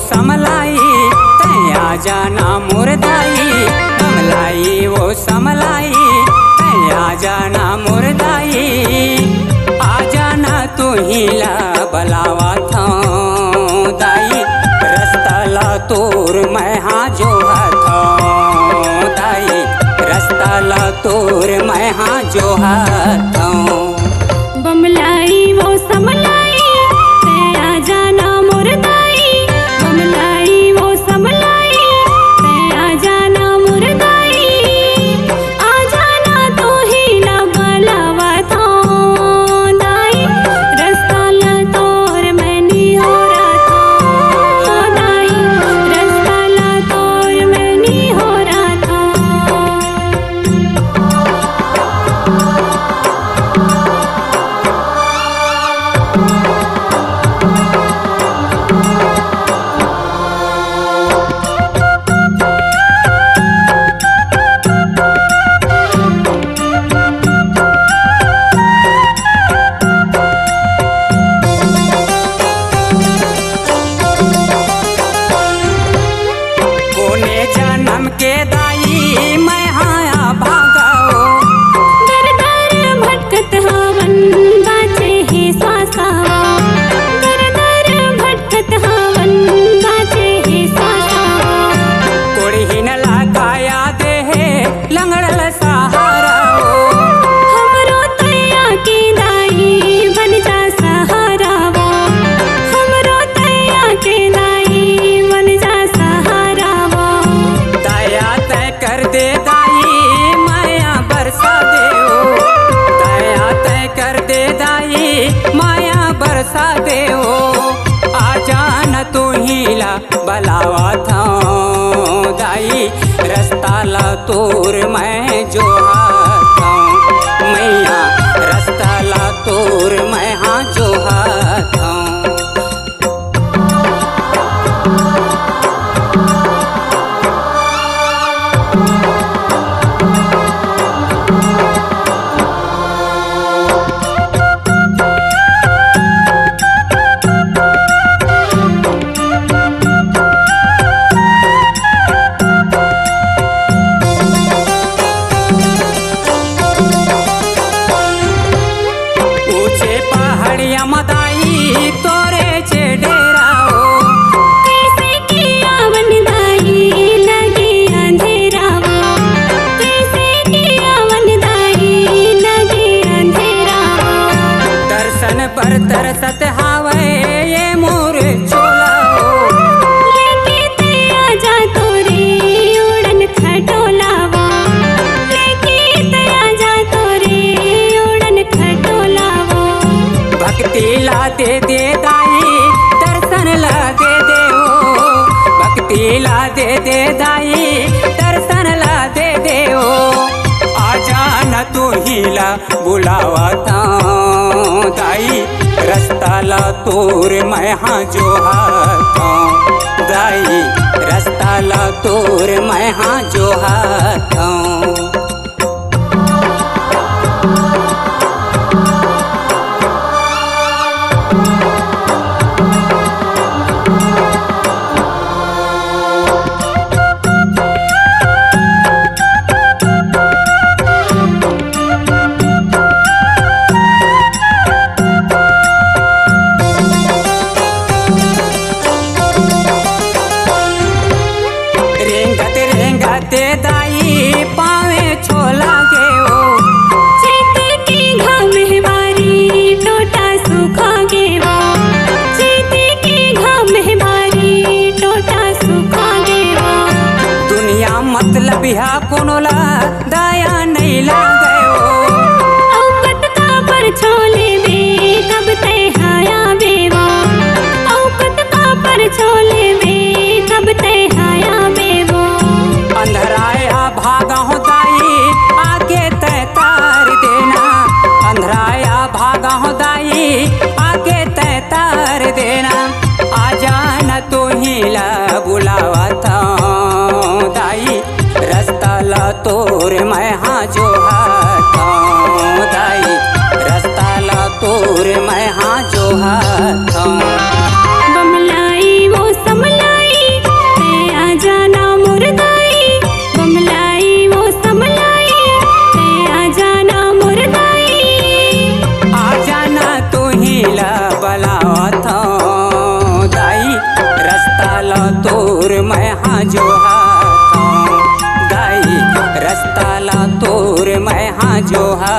समलाई तैया जाना मुर्दाई, कमलाई वो समलाई तैया जाना मुर्दाई। आ जाना तू हीला बलावा था दाई, रस्ता ला तोर मैं हाँ जो था दाई, रस्ता ला तोर मैं हाँ जो था। बमलाई वो समलाई तैया जाना मुर्दाई, बमलाई वो समलाई तैया जाना मुर्दाई। आ जाना तो हीला बलावा था दाई, रस्ता ला तोर मैं नहीं हो रहा था दाई, रस्ता ला तोर मैं नहीं हो रहा था। जन्म के दाई मैं हाँ भागाओ, दर दर भटकत हवन बाचे है सासावा, दर दर भटकत हवन बाचे है सासावा। कोड़ी ही न लगाया दे है लंगड़ल सहारा, हमरो तैया की दाई बन जा सहारावा, हमरो तैया के दाई बन जा सहारावा। दया तय कर दे दाई माया बरसा दे ओ, दया तय कर दे दाई माया बरसा दे ओ। आ जान तू हीला बलावा था दाई, रस्ता ला तोर मैं जो हाथा मैया, रस्ता ला तोर मैं हाँ जो हाथा। ऊंचे पहाड़िया मदाई तोरे चे डेरा हो, कैसे किया वन दाई लगे अंधेरा वो, कैसे किया वन दाई लगे अंधेरा वो। दर्शन पर तरसत हावे ये मोर चोला हो, लेके तैया जा तोरे उड़न खटोला वो, लेके तैया जा तोरे उड़न खटोला वो। भक्ति ला दे दे दाई दर्शन ला दे दे ओ, भक्ति ला दे दे दाई दर्शन ला दे दे ओ। आ जाना तू हीला बुलावा था दाई, रस्ता ला तोर मैं हाँ जो हाथा दाई, रस्ता ला तोर मैं हाँ जो हाथा। रेंगत रेंगत दाई पावे छोला गे ओ, चैत की घामहवारी टोटा सूखा गे वो, चैत की घामहवारी टोटा सूखा गे वो। दुनिया मतलब यहाँ कोनो ला दया नहीं लागे ओ, औकत का पर छोले बे कब तय हाया बे वो, औकत का पर छोले बे कब तय हाया बे वो। अंधरा तोर मैं हाँ जो हाथों दाई रास्ता ला तोर मैं हाँ जो हाथों। बमलाई वो समलाई ते आ जाना मुर्दाई, बमलाई वो समलाई ते आ जाना मुर्दाई। आ जाना तू ही ला बलावथों दाई रास्ता ला तोर मैं हाँ जो हाथों दाई रास्ता ला तोर मैं हाँ जो हाथों।